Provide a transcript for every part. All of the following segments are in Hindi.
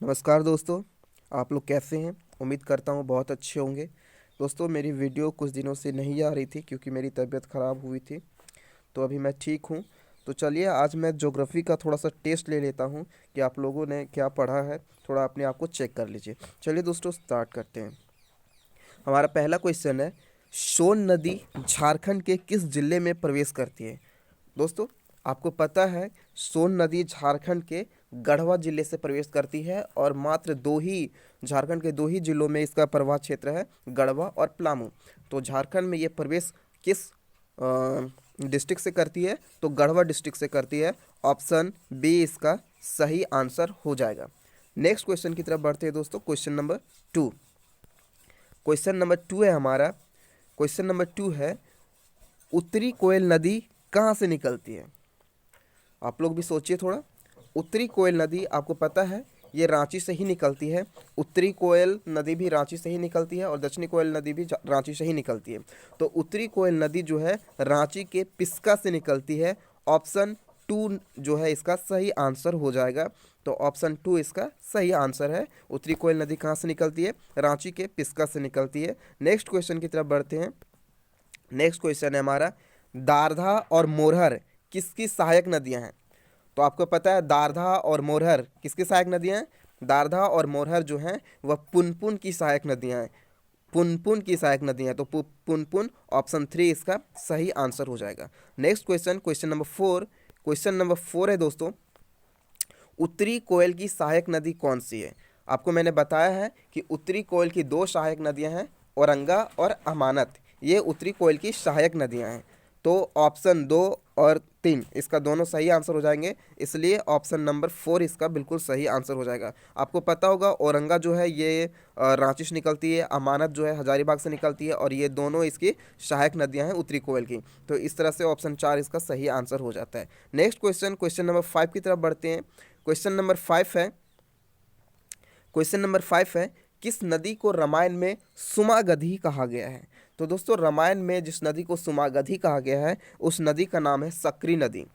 नमस्कार दोस्तों, आप लोग कैसे हैं? उम्मीद करता हूँ बहुत अच्छे होंगे। दोस्तों, मेरी वीडियो कुछ दिनों से नहीं आ रही थी क्योंकि मेरी तबीयत ख़राब हुई थी। तो अभी मैं ठीक हूँ। तो चलिए, आज मैं ज्योग्राफी का थोड़ा सा टेस्ट ले लेता हूँ कि आप लोगों ने क्या पढ़ा है। थोड़ा अपने आप को चेक कर लीजिए। चलिए दोस्तों, स्टार्ट करते हैं। हमारा पहला क्वेश्चन है, सोन नदी झारखंड के किस जिले में प्रवेश करती है? दोस्तों, आपको पता है सोन नदी झारखंड के गढ़वा जिले से प्रवेश करती है और मात्र दो ही झारखंड के दो ही जिलों में इसका प्रवाह क्षेत्र है, गढ़वा और पलामू। तो झारखंड में ये प्रवेश किस डिस्ट्रिक्ट से करती है? तो गढ़वा डिस्ट्रिक्ट से करती है। ऑप्शन बी इसका सही आंसर हो जाएगा। नेक्स्ट क्वेश्चन की तरफ बढ़ते हैं दोस्तों। क्वेश्चन नंबर टू है हमारा। क्वेश्चन नंबर टू है, उत्तरी कोयल नदी कहाँ से निकलती है? आप लोग भी सोचिए थोड़ा। उत्तरी कोयल नदी आपको पता है ये रांची से ही निकलती है। उत्तरी कोयल नदी भी रांची से ही निकलती है और दक्षिणी कोयल नदी भी रांची से ही निकलती है। तो उत्तरी कोयल नदी जो है रांची के पिस्का से निकलती है। ऑप्शन टू जो है इसका सही आंसर हो जाएगा। तो ऑप्शन टू इसका सही आंसर है। उत्तरी कोयल नदी कहाँ से निकलती है? रांची के पिस्का से निकलती है। नेक्स्ट क्वेश्चन की तरफ बढ़ते हैं। नेक्स्ट क्वेश्चन है हमारा, दारधा और मोरहर किसकी सहायक नदियां हैं? तो आपको पता है दारधा और मोरहर किसकी सहायक नदियां हैं? दारधा और मोरहर जो हैं वह पुनपुन की सहायक नदियां हैं। पुनपुन की सहायक नदियां हैं। तो पुनपुन ऑप्शन थ्री इसका सही आंसर हो जाएगा। Next question, question number four है दोस्तों, उत्तरी कोयल की सहायक नदी कौन सी है? आपको मैंने बताया है कि उत्तरी कोयल की दो सहायक नदियां हैं, औरंगा और अमानत। ये उत्तरी कोयल की सहायक नदियां हैं। तो ऑप्शन दो और तीन इसका दोनों सही आंसर हो जाएंगे, इसलिए ऑप्शन नंबर फोर इसका बिल्कुल सही आंसर हो जाएगा। आपको पता होगा औरंगा जो है ये रांची से निकलती है, अमानत जो है हजारीबाग से निकलती है, और ये दोनों इसकी सहायक नदियां हैं उत्तरी कोयल की। तो इस तरह से ऑप्शन चार इसका सही आंसर हो जाता है। Next question, question number five की तरफ बढ़ते हैं। क्वेश्चन नंबर फाइव है, किस नदी को रामायण में सुमागधी कहा गया है? तो दोस्तों, रामायण में जिस नदी को सुमागधी कहा गया है उस नदी का नाम है सकरी नदी।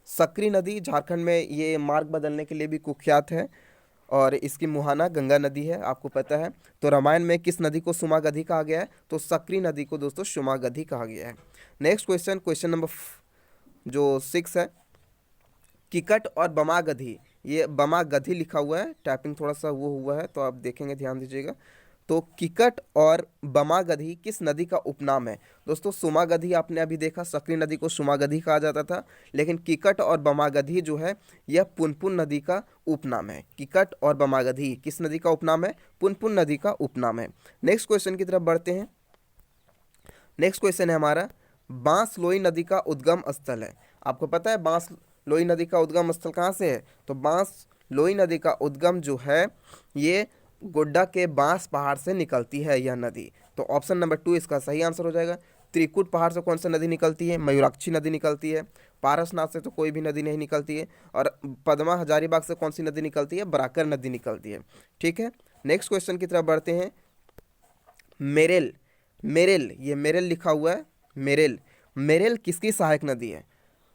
सकरी नदी झारखंड में ये मार्ग बदलने के लिए भी कुख्यात है और इसकी मुहाना गंगा नदी है, आपको पता है। तो रामायण में किस नदी को सुमागधी कहा गया है? तो सकरी नदी को दोस्तों सुमागधी कहा गया है। नेक्स्ट क्वेश्चन, क्वेश्चन नंबर जो सिक्स है, किकट और बमागधी। ये बमागधी लिखा हुआ है, टाइपिंग थोड़ा सा वो हुआ है तो आप देखेंगे, ध्यान दीजिएगा। तो किकट और बमागधी किस नदी का उपनाम है? दोस्तों, सुमागधी आपने अभी देखा, सकरी नदी को सुमागधी कहा जाता था, लेकिन किकट और बमागधी जो है यह पुनपुन नदी का उपनाम है। किकट और बमागधी किस नदी का उपनाम है? पुनपुन नदी का उपनाम है। नेक्स्ट क्वेश्चन की तरफ बढ़ते हैं। नेक्स्ट क्वेश्चन है हमारा, बांसलोई नदी का उद्गम स्थल है। आपको पता है बांसलोई नदी का उद्गम स्थल कहाँ से है? तो बांसलोई नदी का उद्गम जो है ये गोड्डा के बांस पहाड़ से निकलती है यह नदी। तो ऑप्शन नंबर टू इसका सही आंसर हो जाएगा। त्रिकुट पहाड़ से कौन सी नदी निकलती है? मयूराक्षी नदी निकलती है। पारसनाथ से तो कोई भी नदी नहीं निकलती है। और पद्मा हजारीबाग से कौन सी नदी निकलती है? बराकर नदी निकलती है। ठीक है, नेक्स्ट क्वेश्चन की तरफ बढ़ते हैं। मेरेल, ये मेरेल लिखा हुआ है, मेरेल किसकी सहायक नदी है?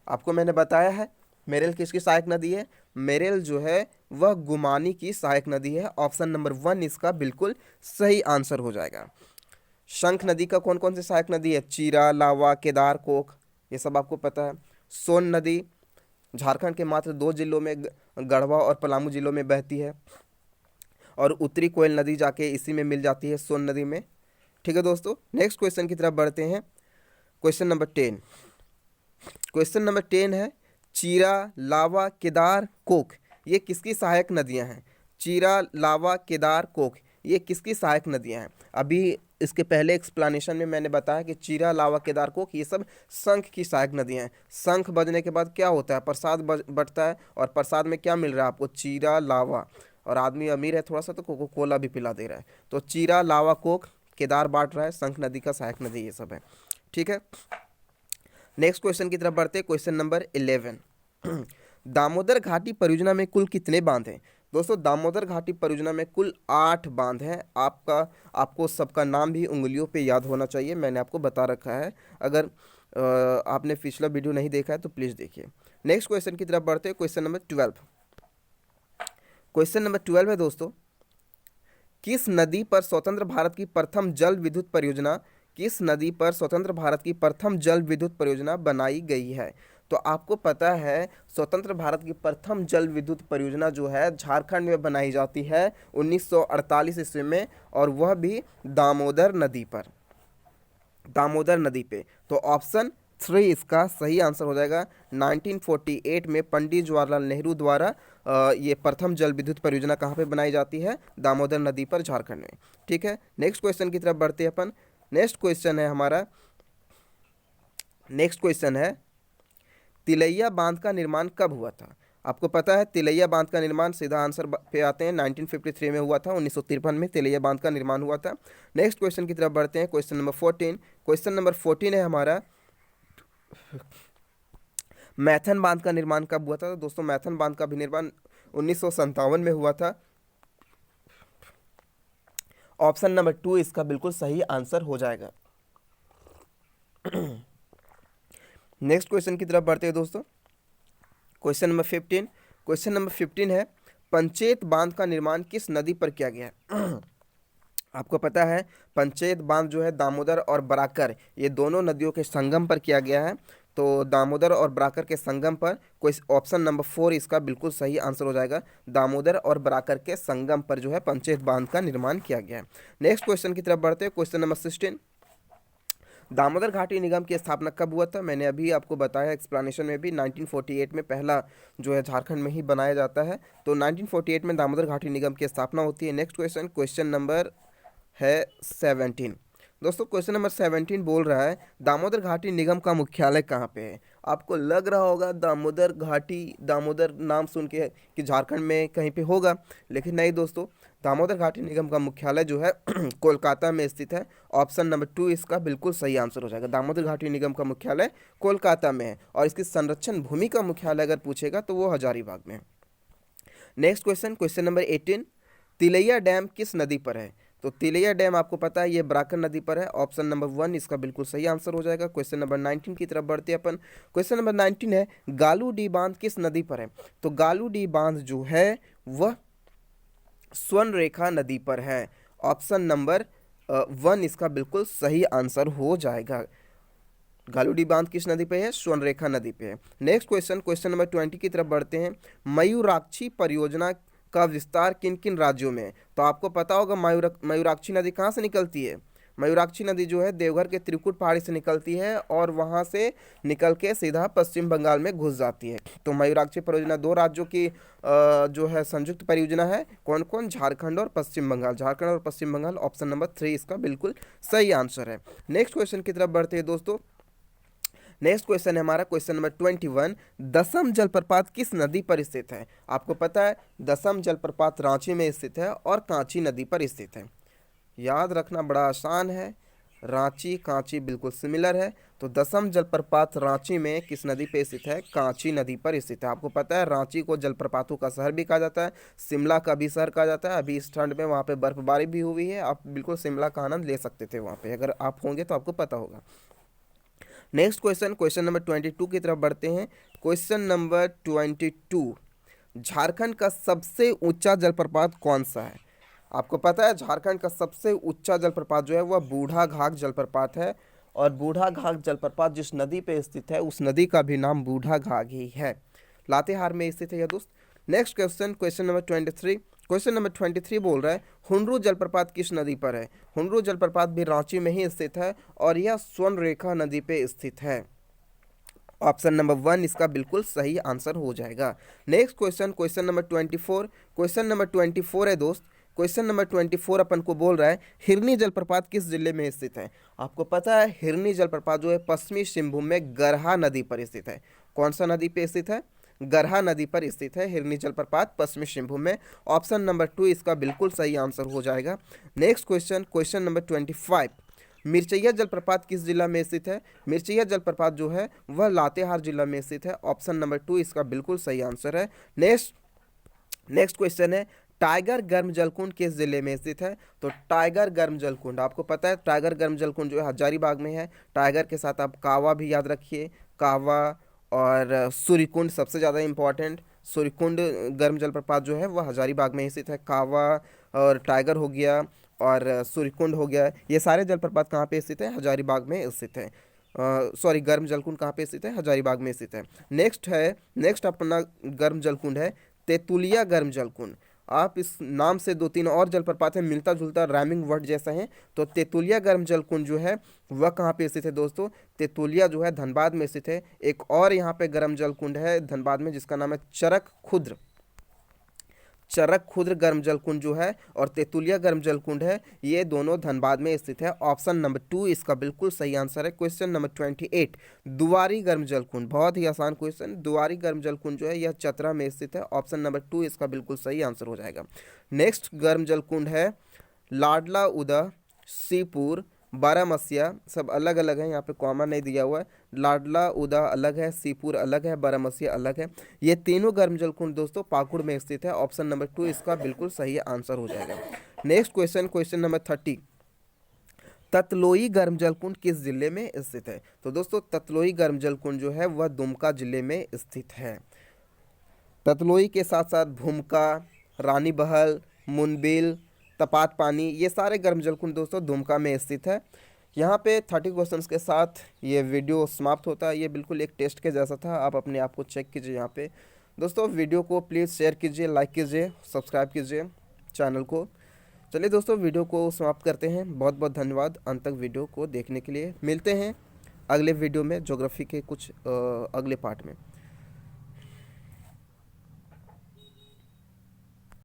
आपको मैंने बताया है मेरेल किसकी सहायक नदी है। मेरेल जो है वह गुमानी की सहायक नदी है। ऑप्शन नंबर वन इसका बिल्कुल सही आंसर हो जाएगा। शंख नदी का कौन कौन सी सहायक नदी है? चीरा, लावा, केदार, कोक, ये सब आपको पता है। सोन नदी झारखंड के मात्र दो जिलों में, गढ़वा और पलामू जिलों में बहती है, और उत्तरी कोयल नदी जाके इसी में मिल जाती है, सोन नदी में। ठीक है दोस्तों, नेक्स्ट क्वेश्चन की तरफ बढ़ते हैं। क्वेश्चन नंबर 10 है, चीरा, लावा, केदार, कोक ये किसकी सहायक नदियां हैं? चीरा, लावा, केदार, कोक ये किसकी सहायक नदियां हैं? अभी इसके पहले एक्सप्लेनेशन में मैंने बताया कि चीरा, लावा, केदार, कोक ये सब शंख की सहायक नदियां हैं। शंख बजने के बाद क्या होता है? प्रसाद बटता है, और प्रसाद में क्या मिल रहा है आपको? चीरा, लावा, और आदमी अमीर है थोड़ा सा तो कोको कोला भी पिला दे रहा है। तो चीरा, लावा, कोक, केदार बांट रहा है, शंख नदी का सहायक नदी ये सब है। ठीक है, नेक्स्ट क्वेश्चन की तरफ बढ़ते हैं। क्वेश्चन नंबर 11, दामोदर घाटी परियोजना में कुल कितने बांध हैं? दोस्तों, दामोदर घाटी परियोजना में कुल 8 बांध हैं। आपको सबका नाम भी उंगलियों पे याद होना चाहिए, मैंने आपको बता रखा है। अगर आपने पिछला वीडियो नहीं देखा है तो प्लीज़ देखिए। नेक्स्ट क्वेश्चन की तरफ बढ़ते हैं। क्वेश्चन नंबर 12, क्वेश्चन नंबर 12 है दोस्तों, किस नदी पर स्वतंत्र भारत की प्रथम जल विद्युत परियोजना, किस नदी पर स्वतंत्र भारत की प्रथम जल विद्युत परियोजना बनाई गई है? तो आपको पता है स्वतंत्र भारत की प्रथम जल विद्युत परियोजना जो है झारखंड में बनाई जाती है 1948 ईस्वी में, और वह भी दामोदर नदी पर, दामोदर नदी पे। तो ऑप्शन 3 इसका सही आंसर हो जाएगा। 1948 में पंडित जवाहरलाल नेहरू द्वारा ये प्रथम जल विद्युत परियोजना कहाँ पे बनाई जाती है? दामोदर नदी पर, झारखंड में। ठीक है, नेक्स्ट क्वेश्चन की तरफ बढ़ते हैं अपन। नेक्स्ट क्वेश्चन है हमारा, नेक्स्ट क्वेश्चन है तिलैया बांध का निर्माण कब हुआ था? आपको पता है तिलैया बांध का निर्माण, सीधा आंसर पे आते हैं, 1953 में हुआ था, 1953 में तिलैया बांध का निर्माण हुआ था। नेक्स्ट क्वेश्चन की तरफ बढ़ते हैं, क्वेश्चन नंबर 14। क्वेश्चन नंबर 14 है हमारा, मैथन बांध का निर्माण कब हुआ था? तो दोस्तों मैथन बांध का भी निर्माण 1957 में हुआ था। ऑप्शन नंबर 2 इसका बिल्कुल सही आंसर हो जाएगा। नेक्स्ट क्वेश्चन की तरफ बढ़ते हैं दोस्तों, क्वेश्चन नंबर 15। क्वेश्चन नंबर 15 है, पंचेत बांध का निर्माण किस नदी पर किया गया है? आपको पता है पंचेत बांध जो है दामोदर और बराकर, ये दोनों नदियों के संगम पर किया गया है। तो दामोदर और बराकर के संगम पर, कोई ऑप्शन नंबर 4 इसका बिल्कुल सही आंसर हो जाएगा। दामोदर और बराकर के संगम पर जो है पंचेत बांध का निर्माण किया गया है। नेक्स्ट क्वेश्चन की तरफ बढ़ते हैं, क्वेश्चन नंबर 16। दामोदर घाटी निगम की स्थापना कब हुआ था? मैंने अभी आपको बताया एक्सप्लेनेशन में भी, 1948 में पहला जो है झारखंड में ही बनाया जाता है। तो 1948 में दामोदर घाटी निगम की स्थापना होती है। नेक्स्ट क्वेश्चन, क्वेश्चन नंबर है 17। दोस्तों क्वेश्चन नंबर 17 बोल रहा है दामोदर घाटी निगम का मुख्यालय कहाँ पे है? आपको लग रहा होगा दामोदर घाटी, दामोदर नाम सुन के कि झारखंड में कहीं पे होगा, लेकिन नहीं दोस्तों, दामोदर घाटी निगम का मुख्यालय जो है कोलकाता में स्थित है। ऑप्शन नंबर 2 इसका बिल्कुल सही आंसर हो जाएगा। दामोदर घाटी निगम का मुख्यालय कोलकाता में है, और इसकी संरक्षण भूमि का मुख्यालय अगर पूछेगा तो वो हजारीबाग में है। Next question, question number 18। Tilaiya dam किस नदी पर है? तो तिलैया डैम आपको पता है ये बराकर नदी पर है। ऑप्शन नंबर 1 इसका बिल्कुल सही आंसर हो जाएगा। क्वेश्चन नंबर 19 की तरफ बढ़ते हैं अपन। क्वेश्चन नंबर 19 है, गालू डी बांध किस नदी पर है? तो गालू डी बांध जो है वह स्वर्ण रेखा नदी पर है। ऑप्शन नंबर 1 इसका बिल्कुल सही आंसर हो जाएगा। गालूडी बांध किस नदी पे है? स्वर्ण रेखा नदी पे है। नेक्स्ट क्वेश्चन, क्वेश्चन नंबर 20 की तरफ बढ़ते हैं। मयूराक्षी परियोजना का विस्तार किन किन राज्यों में है? तो आपको पता होगा मयूराक्षी नदी कहाँ से निकलती है? मयूराक्षी नदी जो है देवघर के त्रिकुट पहाड़ी से निकलती है, और वहाँ से निकल के सीधा पश्चिम बंगाल में घुस जाती है। तो मयूराक्षी परियोजना 2 राज्यों की जो है संयुक्त परियोजना है। कौन कौन? झारखंड और पश्चिम बंगाल। झारखंड और पश्चिम बंगाल, ऑप्शन नंबर 3 इसका बिल्कुल सही आंसर है। नेक्स्ट क्वेश्चन की तरफ बढ़ते हैं दोस्तों। नेक्स्ट क्वेश्चन है हमारा, क्वेश्चन नंबर 21। दसम जलप्रपात किस नदी पर स्थित है? आपको पता है दसम जलप्रपात रांची में स्थित है और कांची नदी पर स्थित है। याद रखना बड़ा आसान है, रांची कांची बिल्कुल सिमिलर है। तो दसम जलप्रपात रांची में किस नदी पे स्थित है? कांची नदी पर स्थित है। आपको पता है रांची को जलप्रपातों का शहर भी कहा जाता है, शिमला का भी शहर कहा जाता है। अभी इस ठंड में वहाँ पे बर्फबारी भी हुई है, आप बिल्कुल शिमला का आनंद ले सकते थे वहाँ पे, अगर आप होंगे तो आपको पता होगा। नेक्स्ट क्वेश्चन, क्वेश्चन नंबर 22 की तरफ बढ़ते हैं। क्वेश्चन नंबर 22, झारखंड का सबसे ऊंचा जलप्रपात कौन सा है? आपको पता है झारखंड का सबसे ऊंचा जलप्रपात जो है वह बूढ़ा घाघ जलप्रपात है, और बूढ़ा घाघ जलप्रपात जिस नदी पे स्थित है उस नदी का भी नाम बूढ़ा घाघ ही है, लातेहार में स्थित है यह दोस्त। Next question, question number 23। Question number 23 बोल रहा है हुंडरू जलप्रपात किस नदी पर है? हुंडरू जलप्रपात भी रांची में ही स्थित है, और यह स्वर्ण रेखा नदी पे स्थित है। ऑप्शन नंबर 1 इसका बिल्कुल सही आंसर हो जाएगा। Next question, question number 24। Question number 24 है दोस्त। क्वेश्चन नंबर 24 अपन को बोल रहा है हिरनी जलप्रपात किस जिले में स्थित है? आपको पता है हिरनी जलप्रपात जो है पश्चिमी सिंहभूम में गरहा नदी पर स्थित है। कौन सा नदी पे स्थित है? गरहा नदी पर स्थित है हिरनी जलप्रपात, पश्चिमी सिंहभूम में। ऑप्शन नंबर 2 इसका बिल्कुल सही आंसर हो जाएगा। Next question, question number 25। मिर्चैया जलप्रपात किस जिला में स्थित है? मिर्चैया जलप्रपात जो है वह लातेहार जिला में स्थित है। ऑप्शन नंबर 2 इसका बिल्कुल सही आंसर है। नेक्स्ट क्वेश्चन है टाइगर गर्म जलकुंड किस जिले में स्थित है? तो टाइगर गर्म जलकुंड आपको पता है टाइगर गर्म जलकुंड जो है हजारीबाग में है। टाइगर के साथ आप कावा भी याद रखिए, कावा और सूर्यकुंड सबसे ज़्यादा इंपॉर्टेंट, सूर्यकुंड गर्म जलप्रपात जो है वह हजारीबाग में स्थित है। कावा और टाइगर हो गया और सूर्यकुंड हो गया, ये सारे जलप्रपात कहाँ पे स्थित है? हजारीबाग में स्थित है। सॉरी, गर्म जलकुंड कहाँ पे स्थित है? हजारीबाग में स्थित है। नेक्स्ट अपना गर्म जलकुंड है तेतुलिया गर्म जलकुंड। आप इस नाम से दो तीन और जलप्रपात है, मिलता जुलता राइमिंग वर्ड जैसा है। तो तेतुलिया गर्म जलकुंड जो है वह कहाँ पे स्थित है दोस्तों? तेतुलिया जो है धनबाद में स्थित है। एक और यहाँ पे गर्म जलकुंड है धनबाद में जिसका नाम है चरक खुद्र गर्म जलकुंड जो है और तेतुलिया गर्म जलकुंड है, ये दोनों धनबाद में स्थित है। ऑप्शन नंबर 2 इसका बिल्कुल सही आंसर है। क्वेश्चन नंबर 28, दुआरी गर्म जलकुंड, बहुत ही आसान क्वेश्चन। दुआरी गर्म जलकुंड जो है यह चतरा में स्थित है। ऑप्शन नंबर 2 इसका बिल्कुल सही आंसर हो जाएगा। नेक्स्ट गर्म जलकुंड है लाडला उदा, सीपुर, बारामसिया, सब अलग अलग है, यहाँ पे कॉमा नहीं दिया हुआ है। लाडला उदा अलग है, सीपुर अलग है, बारामसिया अलग है। ये तीनों गर्म जलकुंड दोस्तों पाकुड़ में स्थित है। ऑप्शन नंबर 2 इसका बिल्कुल सही आंसर हो जाएगा। नेक्स्ट क्वेश्चन नंबर 30, ततलोई गर्म जलकुंड किस जिले में स्थित है? तो दोस्तों ततलोई गर्म जलकुंड जो है वह दुमका जिले में स्थित है। ततलोई के साथ साथ भूमका, रानी बहल, मुनबिल, तपात पानी, ये सारे गर्म जलकुंड दोस्तों दुमका में स्थित है। यहाँ पे 30 क्वेश्चंस के साथ ये वीडियो समाप्त होता है। ये बिल्कुल एक टेस्ट के जैसा था, आप अपने आप को चेक कीजिए यहाँ पे। दोस्तों वीडियो को प्लीज़ शेयर कीजिए, लाइक कीजिए, सब्सक्राइब कीजिए चैनल को। चलिए दोस्तों वीडियो को समाप्त करते हैं। बहुत बहुत धन्यवाद अंत तक वीडियो को देखने के लिए। मिलते हैं अगले वीडियो में ज्योग्राफी के कुछ अगले पार्ट में।